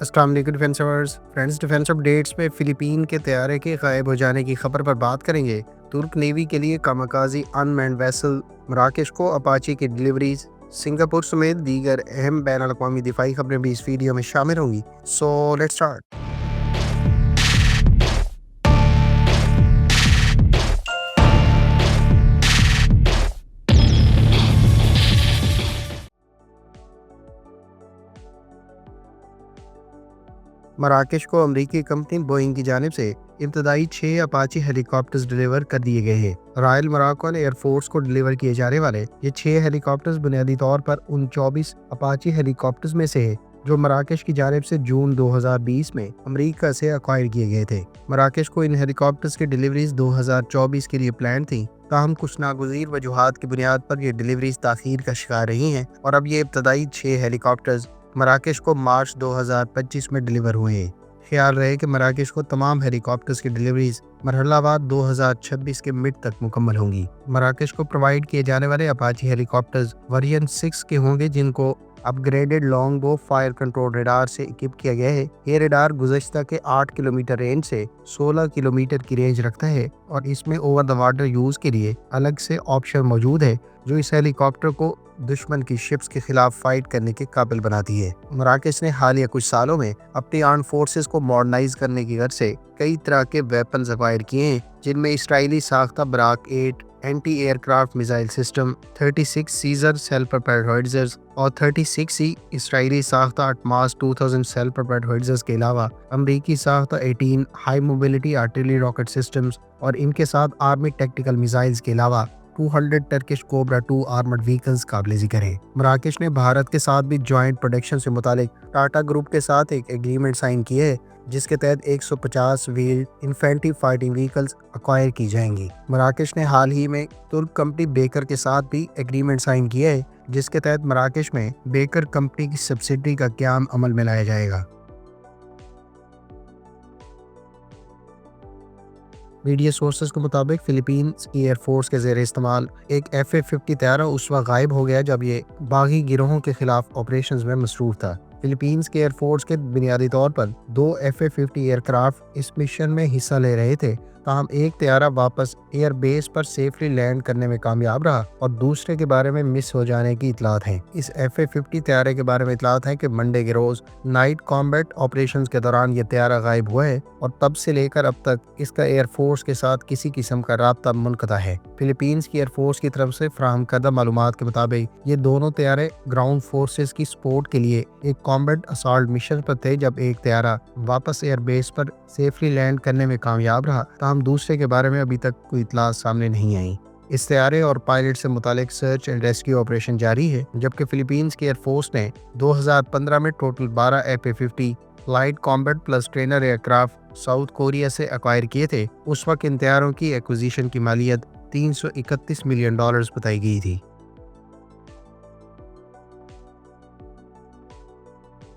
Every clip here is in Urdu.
السلام علیکم فرینڈز ڈیفینس اپڈیٹس میں فلپین کے طیارے کے غائب ہو جانے کی خبر پر بات کریں گے۔ ترک نیوی کے لیے کاماکازی ان مینڈ ویسل مراکش کو اپاچی کی ڈلیوریز، سنگاپور سمیت دیگر اہم بین الاقوامی دفاعی خبریں بھی اس ویڈیو میں شامل ہوں گی۔ So let's start. مراکش کو امریکی کمپنی بوئنگ کی جانب سے ابتدائی 6 اپاچی ہیلی کاپٹرز ڈلیور کر دیے گئے ہیں۔ رائل مراکن ایئر فورس کو ڈلیور کیے جانے والے یہ 6 ہیلی کاپٹرز بنیادی طور پر ان 24 اپاچی ہیلی کاپٹرز میں سے ہیں جو مراکش کی جانب سے جون 2020 میں امریکہ سے ایکوائر کیے گئے تھے۔ مراکش کو ان ہیلی کاپٹرز کی ڈلیوریز 2024 کے لیے پلان تھیں، تاہم کچھ ناگزیر وجوہات کی بنیاد پر یہ ڈلیوریز تاخیر کا شکار رہی ہیں اور اب یہ ابتدائی 6 ہیلی کاپٹرز مراکش کو مارچ 2025 میں ڈلیور ہوئے ہیں۔ خیال رہے کہ مراکش کو تمام ہیلی کاپٹرز کی ڈلیوریز مرحلہ وار 2026 کے مڈ تک مکمل ہوں گی۔ مراکش کو پرووائڈ کیے جانے والے اپاچی ہیلی کاپٹرز ورژن 6 کے ہوں گے، جن کو اپ گریڈڈ لانگ بو فائر کنٹرول ریڈار سے اکوپ کیا گیا ہے۔ یہ ریڈار گزشتہ کے 8 کلومیٹر رینج سے 16 کلومیٹر کی رینج رکھتا ہے اور اس میں اوور دا واٹر یوز کے لیے الگ سے آپشن موجود ہے جو اس ہیلی کاپٹر کو دشمن کی شپس کے خلاف فائٹ کرنے کے قابل بناتی ہے۔ مراکش نے حالیہ کچھ سالوں میں اپنی آرمڈ فورسز کو ماڈرنائز کرنے کی غرض سے کئی طرح کے ویپنز ایکوائر کیے ہیں، جن میں اسرائیلی ساختہ Barak 8 anti aircraft missile system, 36 Caesar self propelled howitzers اور 36 اسرائیلی ساختہ اٹماس 2000 سیلف پروپیلڈ ہوئٹزرز کے علاوہ امریکی ساختہ 18 high mobility artillery rocket systems اور ان کے ساتھ آرمی ٹیکٹیکل میزائلز کے علاوہ 200 ٹرکش کوبرا 2 آرمڈ وہیکلز قابل ذکر ہیں۔ مراکش نے بھارت کے ساتھ بھی جوائنٹ پروڈکشن سے متعلق ٹاٹا گروپ کے ساتھ ایک ایگریمنٹ سائن کی ہے، جس کے تحت 150 valid infantry fighting vehicles acquire کی جائیں گی۔ مراکش نے حال ہی میں ترک کمپنی بیکر کے ساتھ بھی ایگریمنٹ سائن کیا ہے، جس کے تحت مراکش میں بیکر کمپنی کی سبسڈری کا قیام عمل میں لایا جائے گا۔ میڈیا سورسز کے مطابق فلپینز کی ایئر فورس کے زیر استعمال ایک F-50 طیارہ اس وقت غائب ہو گیا جب یہ باغی گروہوں کے خلاف آپریشنز میں مصروف تھا۔ فلپینز کے ایئر فورس کے بنیادی طور پر 2 F-50 ایئر کرافٹ اس مشن میں حصہ لے رہے تھے، تاہم ایک طیارہ واپس ایئر بیس پر سیفلی لینڈ کرنے میں کامیاب رہا اور دوسرے کے بارے میں مس ہو جانے کی اطلاعات ہیں۔ اس F-50 طیارے کے بارے میں اطلاعات ہیں کہ منڈے کے روز نائٹ کامبیٹ آپریشنز کے دوران یہ طیارہ غائب ہوا ہے اور تب سے لے کر اب تک اس کا ایئر فورس کے ساتھ کسی قسم کا رابطہ منقطع ہے۔ فلپینز کی ایئر فورس کی طرف سے فراہم کردہ معلومات کے مطابق یہ دونوں طیارے گراؤنڈ فورسز کی سپورٹ کے لیے ایک کامبیٹ اسالٹ مشن پر تھے جب ایک طیارہ واپس ایئر بیس پر سیفلی لینڈ کرنے میں کامیاب رہا، تاہم دوسرے کے بارے میں ابھی تک کوئی اطلاع سامنے نہیں آئی۔ اس طیارے اور پائلٹ سے متعلق سرچ اینڈ ریسکیو آپریشن جاری ہے، جبکہ فلپینز کی ایئر فورس نے 2015 میں total 12 F-50 light combat plus trainer aircraft South Korea سے ایکوائر کیے تھے۔ اس وقت ان طیاروں کی ایکوزیشن کی مالیت $331 ملین بتائی گئی تھی۔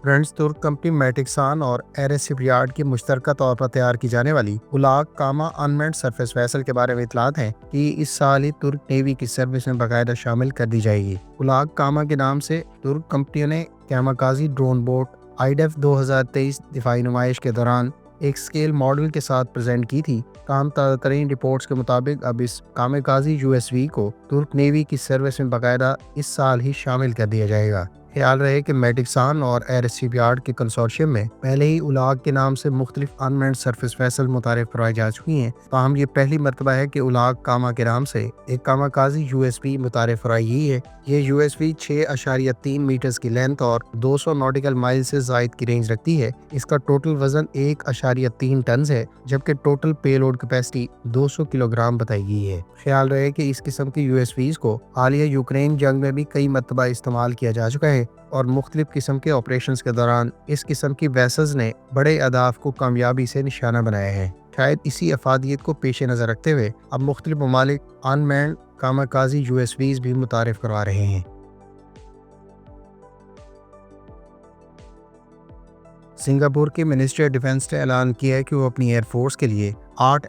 فرینڈز، ترک کمپنی میٹکسان اور ایرس شپ یارڈ کی مشترکہ طور پر تیار کی جانے والی الاگ کاما ان مینڈ سرفیس ویسل کے بارے میں اطلاعات ہیں کہ اس سال ہی ترک نیوی کی سروس میں باقاعدہ شامل کر دی جائے گی۔ الاگ کاما کے نام سے ترک کمپنیوں نے کاماکازی ڈرون بوٹ IDF 2023 دفاعی نمائش کے دوران ایک اسکیل ماڈل کے ساتھ پریزنٹ کی تھی، تاہم تازہ ترین رپورٹس کے مطابق اب اس کاماکازی USV کو ترک نیوی کی سروس میں باقاعدہ اس سال ہی شامل کر دیا جائے گا۔ خیال رہے کہ میٹکسان اور ایرس شپ یارڈ کے کنسورشیم میں پہلے ہی الاگ کے نام سے مختلف ان مینڈ سرفیس ویسل متعارف کروائی جا چکی ہیں، تاہم یہ پہلی مرتبہ ہے کہ الاگ کاما کے نام سے ایک کاماکازی USV متعارف کرائی گئی ہے۔ یہ USV 6.3 میٹرز کی لینتھ اور 200 نوٹیکل مائل سے زائد کی رینج رکھتی ہے۔ اس کا ٹوٹل وزن 1.3 ٹنز ہے، جبکہ ٹوٹل پے لوڈ کیپیسٹی 200 کلو گرام بتائی گئی ہے۔ خیال رہے کہ اس قسم کی USVs کو حالیہ یوکرین جنگ میں بھی کئی مرتبہ استعمال کیا جا چکا ہے اور مختلف قسم کے آپریشنز کے دوران اس قسم کی ویسلز نے بڑے اہداف کو کامیابی سے نشانہ بنایا ہے۔ شاید اسی افادیت کو پیش نظر رکھتے ہوئے اب مختلف ممالک ان مینڈ کاماکازی USVs بھی متعارف کروا رہے ہیں۔ سنگاپور کی منسٹری آف ڈیفنس نے اعلان کیا ہے کہ وہ اپنی ایئر فورس کے لیے 8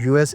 US